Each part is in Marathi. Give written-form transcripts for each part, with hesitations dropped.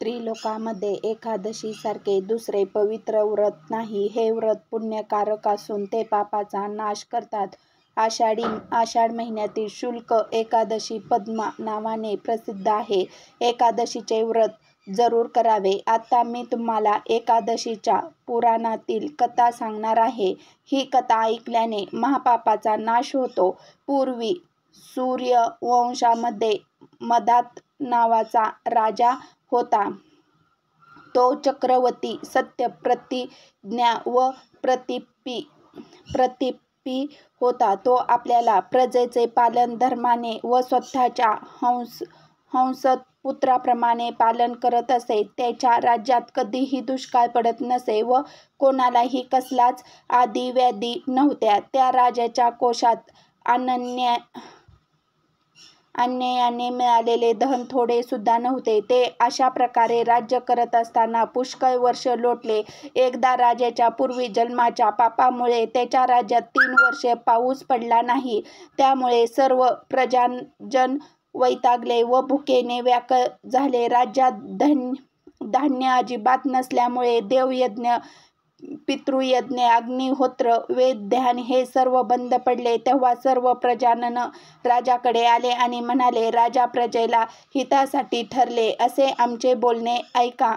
त्रिलोकामध्ये एकादशी सारखे दुसरे पवित्र व्रत नाही. हे व्रत पुण्यकारक असून ते पापाचा नाश करतात. आषाढ महिन्यातील शुक्ल एकादशी पद्मा नावाने प्रसिद्ध आहे. एकादशीचे व्रत जरूर करावे. आता मी तुम्हाला एकादशीच्या पुराणातील कथा सांगणार आहे. ही कथा ऐकल्याने महापापाचा नाश होतो. पूर्वी सूर्यवंशामध्ये मदात नावाचा राजा होता. तो चक्रवर्ती, सत्य, प्रतिज्ञा व प्रतिपी होता. तो आपल्या प्रजेचे पालन धर्माने व स्वतःच्या हंसपुत्राप्रमाणे पालन करत असे. त्याच्या राज्यात कधीही दुष्काळ पडत नसे व कोणालाही कसलाच आदी व्याधी नव्हत्या. त्या राजाच्या कोशात अन्यायाने मिळालेले धन थोडे सुद्धा नव्हते. ते अशा प्रकारे राज्य करत असताना पुष्कळ वर्ष लोटले. एकदा राजाच्या पूर्वजन्माच्या पापामुळे त्याच्या राज्यात 3 वर्षे पाऊस पडला नाही. त्यामुळे सर्व प्रजाजन वैतागले व भुकेने व्याकुळ झाले. राज्यात धान्य अजिबात नसल्यामुळे देवयज्ञ, पितृयज्ञ, अग्निहोत्र, वेद, ध्यान हे सर्व बंद पडले. तेव्हा सर्व प्रजाजन राजाकडे आले आणि म्हणाले, राजा, प्रजेला हितासाठी ठरले असे आमचे बोलणे ऐका.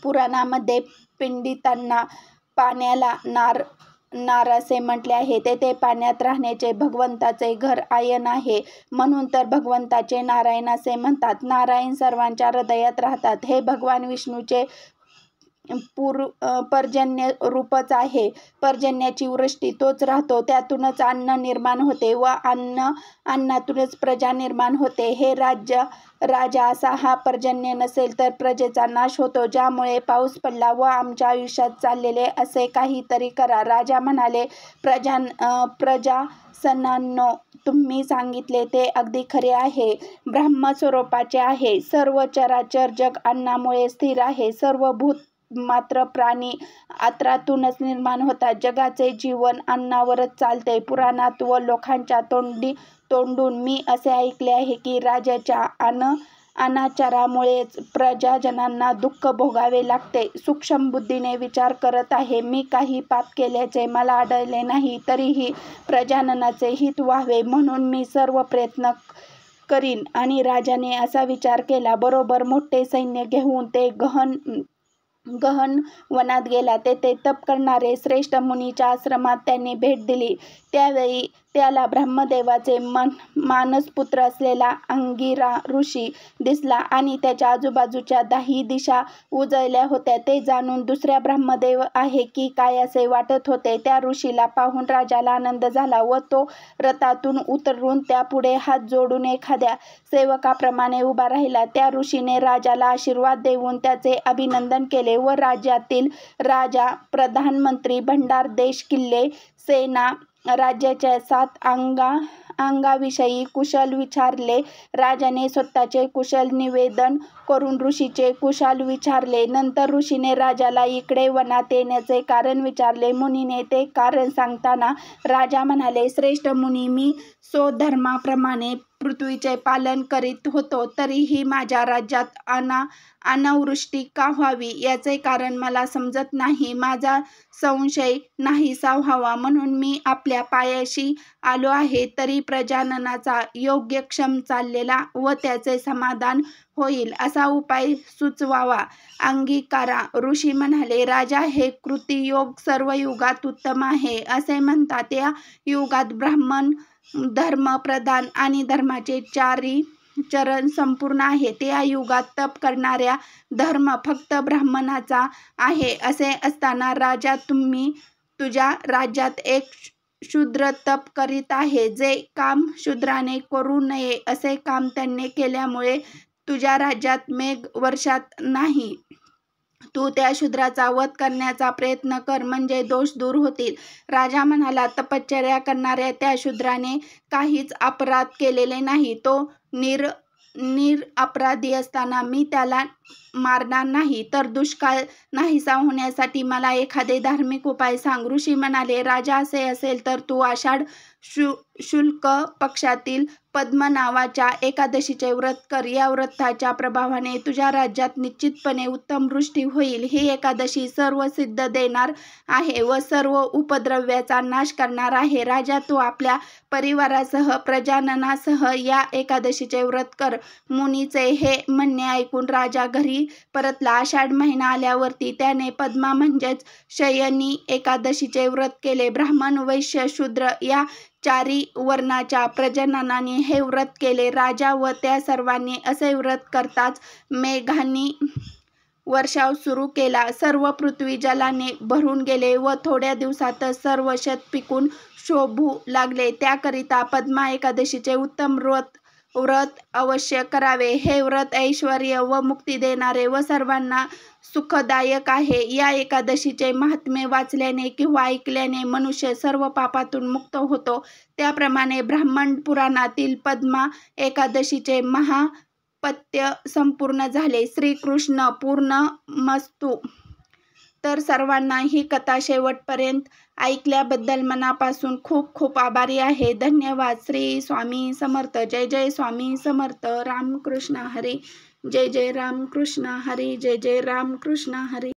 पुराणामध्ये पंडितांना पाण्याला नार असे म्हटले आहे. तेथे पाण्यात राहण्याचे भगवंताचे घर आयन आहे. म्हणून तर भगवंताचे नारायण असे म्हणतात. नारायण सर्वांच्या हृदयात राहतात. हे भगवान विष्णूचे पर्जन्य रूपच आहे. पर्जन्याची वृष्टी तोच राहतो. त्यातूनच अन्न निर्माण होते व अन्नातूनच प्रजा निर्माण होते. हे राजा असा हा पर्जन्य नसेल तर प्रजेचा नाश होतो. ज्यामुळे पाऊस पडला व आमच्या आयुष्यात चाललेले असे काहीतरी करा. राजा म्हणाले, प्रजासनांनो, तुम्ही सांगितले ते अगदी खरे आहे. ब्रह्मस्वरूपाचे आहे. सर्व चराचर जग अन्नामुळे स्थिर आहे. सर्व भूत मात्र प्राणी आत्रातूनच निर्माण होतात. जगाचे जीवन अन्नावरच चालते. पुराणात व लोकांच्या तोंडून मी असे ऐकले आहे की राजाच्या अनाचारामुळेच प्रजाजनांना दुःख भोगावे लागते. सूक्ष्म बुद्धीने विचार करत आहे. मी काही पाप केल्याचे मला आढळले नाही. तरीही प्रजाजनांचे हित व्हावे म्हणून मी सर्व प्रयत्न करीन. आणि राजाने असा विचार केला. बरोबर मोठे सैन्य घेऊन ते गहन वनात गेला. तेथे तप करणारे श्रेष्ठ मुनीच्या आश्रमात त्यांनी भेट दिली. त्यावेळी त्याला ब्रह्मदेवाचे मानसपुत्र असलेला अंगिरा ऋषी दिसला आणि त्याच्या आजूबाजूच्या 10 दिशा उजळल्या होत्या. ते जाणून दुसऱ्या ब्रह्मदेव आहे की काय असे वाटत होते. त्या ऋषीला पाहून राजाला आनंद झाला व तो रथातून उतरून त्यापुढे हात जोडून एखाद्या सेवकाप्रमाणे उभा राहिला. त्या ऋषीने राजाला आशीर्वाद देऊन त्याचे अभिनंदन केले व राज्यातील राजा, प्रधानमंत्री, भंडार, देश, किल्ले, सेना, राज्याच्या 7 अंगाविषयी कुशल विचारले. राजाने स्वतःचे कुशल निवेदन करून ऋषीचे कुशल विचारले. नंतर ऋषीने राजाला इकडे वनात येण्याचे कारण विचारले. मुनीने ते कारण सांगताना राजा म्हणाले, श्रेष्ठ मुनी, मी स्वधर्माप्रमाणे पृथ्वीचे पालन करीत होतो. तरीही माझ्या राज्यात अनावृष्टी का व्हावी याचे कारण मला समजत नाही. माझा संशय नाहीसा व्हावा म्हणून मी आपल्या पायाशी आलो आहे. तरी प्रजाजनाचा योगक्षेम चाललेला व त्याचे समाधान होईल असा उपाय सुचवावा. अंगिरा ऋषी म्हणाले, राजा, हे कृतियोग सर्व युगात उत्तम आहे असे म्हणतात. या युगात ब्राह्मण धर्म प्रधान आणि धर्माचे 4 चरण संपूर्ण आहेत. या युगात तप करणाऱ्या धर्म फक्त ब्राह्मणाचा आहे. असे असताना राजा, तुम्ही तुझ्या राज्यात एक शूद्र तप करीत आहे. जे काम शूद्राने करू नये असे काम त्याने केल्यामुळे तुझ्या राज्यात मेघ वर्षात नाही. तू त्या शूद्राचा वध करण्याचा प्रयत्न कर म्हणजे दोष दूर होतील. राजा म्हणाला, तपश्चर्या करणाऱ्या त्या शूद्राने काहीच अपराध केलेले नाही. तो निरपराधी असताना मी त्याला मारणार नाही. तर दुष्काळ नाहीसा होण्यासाठी मला एखादे धार्मिक उपाय सांग. ऋषी म्हणाले, राजा, असे असेल तर तू आषाढ शुक्ल पक्षातील पद्म नावाच्या एकादशीचे व्रत कर. या व्रताच्या प्रभावाने तुझ्या राज्यात निश्चितपणे उत्तम वृष्टी होईल. ही एकादशी सर्व सिद्ध देणार आहे व सर्व उपद्रव्याचा नाश करणार आहे. राजा, तू आपल्या परिवारासह प्रजाननासह या एकादशीचे व्रत कर. मुनीचे हे म्हणणे ऐकून राजा घरी परतला. आषाढ महिना आल्यावरती त्याने पद्मा म्हणजेच शयनी एकादशीचे व्रत केले. ब्राह्मण, वैश्य, शूद्र या चारी वर्णाच्या प्रजननाने हे व्रत केले. राजा व त्या सर्वांनी असे व्रत करताच मेघांनी वर्षाव सुरू केला. सर्व पृथ्वी जलाने भरून गेले व थोड्या दिवसातच सर्व शेत पिकून शोभू लागले. त्याकरिता पद्मा एकादशीचे उत्तम व्रत अवश्य करावे. हे व्रत ऐश्वर्य व मुक्ती देणारे व सर्वांना सुखदायक आहे. या एकादशीचे महात्म्य वाचल्याने किंवा ऐकल्याने मनुष्य सर्व पापातून मुक्त होतो. त्याप्रमाणे ब्राह्मण पुराणातील पद्मा एकादशीचे महापत्य संपूर्ण झाले. श्रीकृष्ण पूर्णमस्तु. तर सर्वांना ही कथा शेवटपर्यंत ऐकल्याबद्दल मनापासून खूप खूप आभारी आहे. धन्यवाद. श्री स्वामी समर्थ. जय जय स्वामी समर्थ. रामकृष्ण हरी. जय जय रामकृष्ण हरी. जय जय रामकृष्ण हरी.